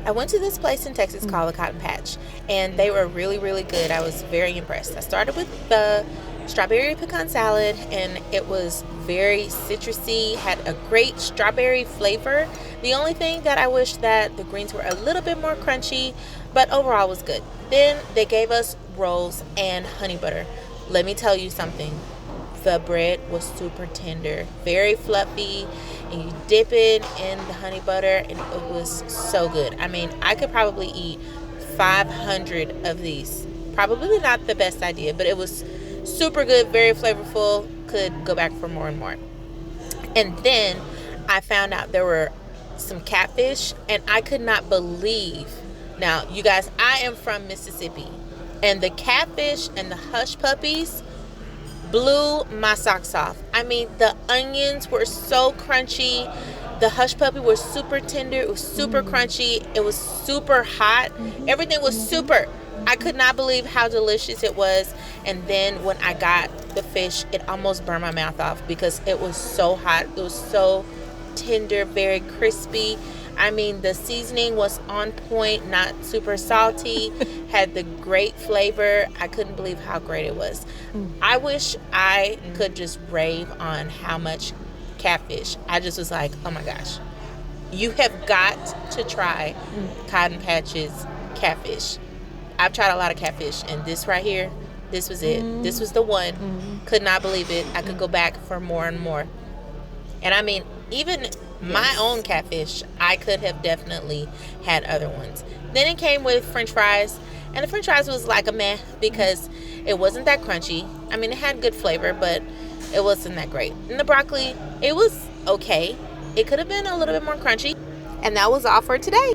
I went to this place in Texas called the Cotton Patch, and they were really, really good. I was very impressed. I started with the strawberry pecan salad, and it was very citrusy, had a great strawberry flavor. The only thing that I wish that the greens were a little bit more crunchy, but overall was good. Then they gave us rolls and honey butter. Let me tell you something. The bread was super tender, very fluffy, and you dip it in the honey butter, and it was so good. I mean, I could probably eat 500 of these. Probably not the best idea, but it was super good, very flavorful. Could go back for more and more. And then I found out there were some catfish, and I could not believe. Now, you guys, I am from Mississippi, and the catfish and the hush puppies blew my socks off. I mean, the onions were so crunchy. The hush puppy was super tender. It was super crunchy. It was super hot. Everything was super. I could not believe how delicious it was. And then when I got the fish, it almost burned my mouth off because it was so hot. It was so tender, very crispy. I mean, the seasoning was on point, not super salty, had the great flavor. I couldn't believe how great it was. I wish I could just rave on how much catfish. I just was like, oh my gosh, you have got to try Cotton Patch's catfish. I've tried a lot of catfish, and this right here, this was it. This was the one. Could not believe it. I could go back for more and more. And I mean, even my own catfish, I could have definitely had other ones. Then it came with french fries, and the french fries was like a meh because it wasn't that crunchy. I mean, it had good flavor, but it wasn't that great. And the broccoli, it was okay. It could have been a little bit more crunchy. And that was all for today.